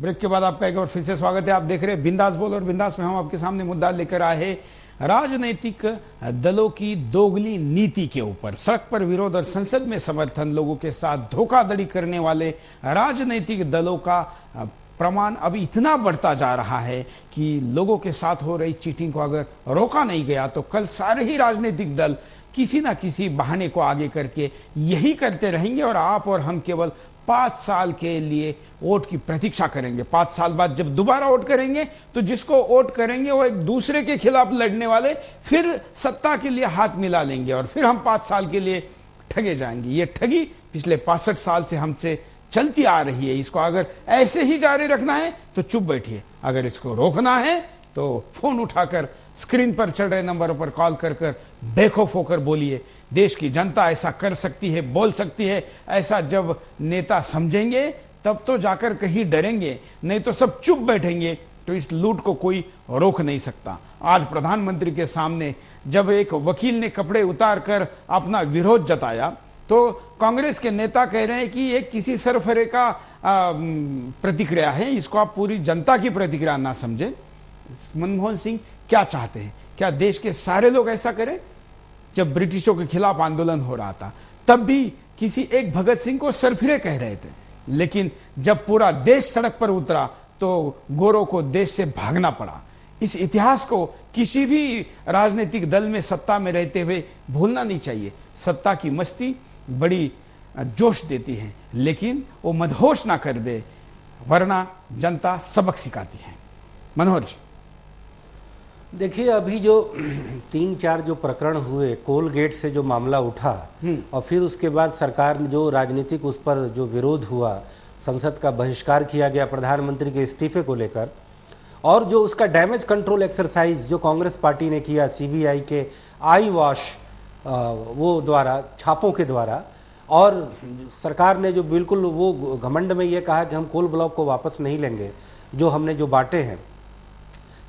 Break के बाद आपका एक बार फिर से स्वागत है। आप देख रहे हैं बिंदास बोल, और बिंदास में हम आपके सामने मुद्दा लेकर आए हैं राजनीतिक दलों की दोगली नीति के ऊपर। सड़क पर विरोध और संसद में समर्थन, लोगों के साथ धोखाधड़ी करने वाले राजनीतिक दलों का प्रमाण अब इतना बढ़ता जा रहा है कि लोगों के साथ हो रही चीटिंग को अगर रोका नहीं गया तो कल सारे ही राजनीतिक दल किसी ना किसी बहाने को आगे करके यही करते रहेंगे और आप और हम केवल 5 साल के लिए वोट की प्रतीक्षा करेंगे। 5 साल बाद जब दोबारा वोट करेंगे तो जिसको वोट करेंगे वो एक दूसरे के खिलाफ लड़ने वाले फिर सत्ता के लिए हाथ मिला लेंगे और फिर हम 5 साल के लिए ठगे जाएंगे। ये ठगी पिछले 65 साल से हमसे चलती आ रही है। इसको अगर ऐसे ही जारी रखना है तो चुप बैठिए, अगर इसको रोकना है तो फोन उठाकर स्क्रीन पर चल रहे नंबरों पर कॉल कर कर बेखौफ होकर बोलिए। देश की जनता ऐसा कर सकती है, बोल सकती है। ऐसा जब नेता समझेंगे तब तो जाकर कहीं डरेंगे, नहीं तो सब चुप बैठेंगे। तो इस लूट को कोई रोक नहीं सकता। आज प्रधानमंत्री के सामने जब एक वकील ने कपड़े उतार कर अपना विरोध जताया तो कांग्रेस के नेता कह रहे हैं कि ये किसी सरफरे का प्रतिक्रिया है, इसको आप पूरी जनता की प्रतिक्रिया ना समझे। मनमोहन सिंह क्या चाहते हैं? क्या देश के सारे लोग ऐसा करें? जब ब्रिटिशों के खिलाफ आंदोलन हो रहा था तब भी किसी एक भगत सिंह को सरफिरे कह रहे थे, लेकिन जब पूरा देश सड़क पर उतरा तो गोरों को देश से भागना पड़ा। इस इतिहास को किसी भी राजनीतिक दल में सत्ता में रहते हुए भूलना नहीं चाहिए। सत्ता की मस्ती बड़ी जोश देती है, लेकिन वो मदहोश ना कर दे, वरना जनता सबक सिखाती है। मनोहर जी, देखिए, अभी जो 3-4 जो प्रकरण हुए, कोलगेट से जो मामला उठा और फिर उसके बाद सरकार ने जो राजनीतिक उस पर जो विरोध हुआ, संसद का बहिष्कार किया गया प्रधानमंत्री के इस्तीफे को लेकर, और जो उसका डैमेज कंट्रोल एक्सरसाइज जो कांग्रेस पार्टी ने किया सीबीआई के आई वॉश वो द्वारा, छापों के द्वारा, और सरकार ने जो बिल्कुल वो घमंड में ये कहा कि हम कोल ब्लॉक को वापस नहीं लेंगे जो हमने जो बांटे हैं।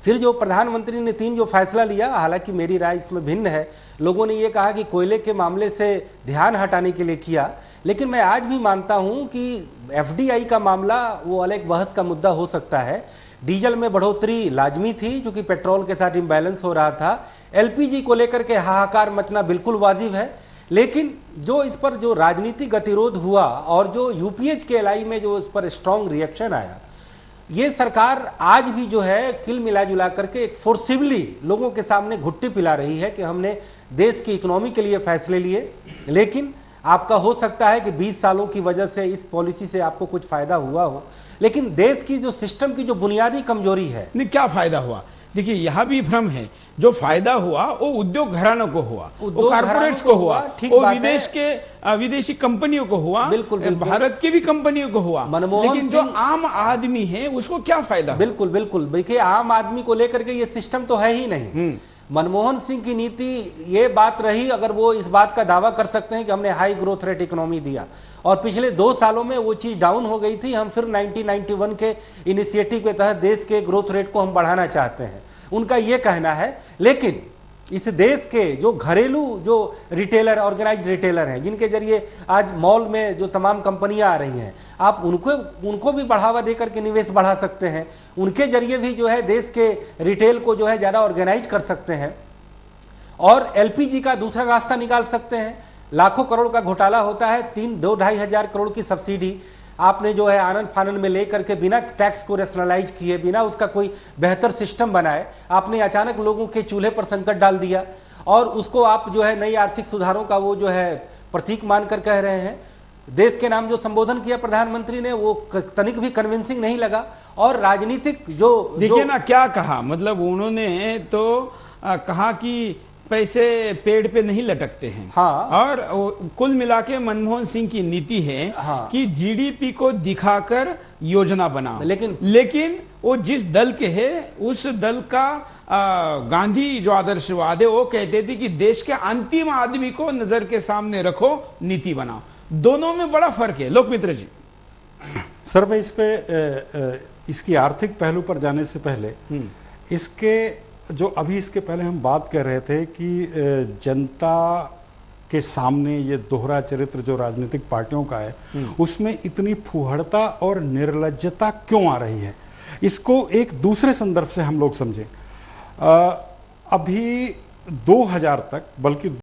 फिर जो प्रधानमंत्री ने 3 जो फैसला लिया, हालांकि मेरी राय इसमें भिन्न है। लोगों ने ये कहा कि कोयले के मामले से ध्यान हटाने के लिए किया, लेकिन मैं आज भी मानता हूं कि एफडीआई का मामला वो अलग बहस का मुद्दा हो सकता है। डीजल में बढ़ोतरी लाजमी थी क्योंकि पेट्रोल के साथ इम्बैलेंस हो रहा था। एलपीजी को लेकर के हाहाकार मचना बिल्कुल वाजिब है, लेकिन जो इस पर जो राजनीतिक गतिरोध हुआ और जो यूपीएच के एलआई में जो इस पर स्ट्रॉन्ग रिएक्शन आया, ये सरकार आज भी जो है किल मिला जुला करके एक फोर्सिबली लोगों के सामने घुट्टी पिला रही है कि हमने देश की इकोनॉमी के लिए फैसले लिए। लेकिन आपका हो सकता है कि 20 सालों की वजह से इस पॉलिसी से आपको कुछ फायदा हुआ हो, लेकिन देश की जो सिस्टम की जो बुनियादी कमजोरी है। नहीं, क्या फायदा हुआ? देखिए, यह भी भ्रम है। जो फायदा हुआ वो उद्योग घरानों को हुआ, वो कारपोरेट्स को हुआ, वो विदेशी कंपनियों को हुआ, बिल्कुल भारत की भी कंपनियों को हुआ, लेकिन जो आम आदमी है उसको क्या फायदा? बिल्कुल बिल्कुल, देखिए, आम आदमी को लेकर के ये सिस्टम तो है ही नहीं। मनमोहन सिंह की नीति ये बात रही, अगर वो इस बात का दावा कर सकते हैं कि हमने हाई ग्रोथ रेट इकोनॉमी दिया, और पिछले 2 सालों में वो चीज डाउन हो गई थी। हम फिर 1991 के इनिशिएटिव के तहत देश के ग्रोथ रेट को हम बढ़ाना चाहते हैं, उनका ये कहना है। लेकिन इस देश के जो घरेलू जो रिटेलर, ऑर्गेनाइज्ड रिटेलर हैं, जिनके जरिए आज मॉल में जो तमाम कंपनियां आ रही हैं, आप उनको भी बढ़ावा देकर के निवेश बढ़ा सकते हैं। उनके जरिए भी जो है देश के रिटेल को जो है ज्यादा ऑर्गेनाइज कर सकते हैं, और एलपीजी का दूसरा रास्ता निकाल सकते हैं। लाखों करोड़ का घोटाला होता है, 2-2.5 हजार करोड़ की सब्सिडी आपने जो है आनंद फानंद में लेकर के बिना टैक्स को रेशनलाइज किए, बिना उसका कोई बेहतर सिस्टम बनाए, आपने अचानक लोगों के चूल्हे पर संकट डाल दिया, और उसको आप जो है नई आर्थिक सुधारों का वो जो है प्रतीक मानकर कह रहे हैं। देश के नाम जो संबोधन किया प्रधानमंत्री ने, वो तनिक भी कन्विंसिंग नहीं लगा। और राजनीतिक जो देखिए ना क्या कहा, मतलब उन्होंने तो कहा कि पैसे पेड़ पे नहीं लटकते हैं। हाँ। और कुल मिला के मनमोहन सिंह की नीति है, हाँ, कि जीडीपी को दिखाकर योजना बनाओ। लेकिन वो जिस दल के है उस दल का गांधी जो आदर्शवाद है वो कहते थे कि देश के अंतिम आदमी को नजर के सामने रखो, नीति बनाओ। दोनों में बड़ा फर्क है। लोकमित्र जी। सर, मैं इस पे इसकी आर्थिक पहलू पर जाने से पहले इसके जो अभी इसके पहले हम बात कर रहे थे कि जनता के सामने ये दोहरा चरित्र जो राजनीतिक पार्टियों का है उसमें इतनी फूहड़ता और निर्लज्जता क्यों आ रही है, इसको एक दूसरे संदर्भ से हम लोग समझें। अभी 2000 तक, बल्कि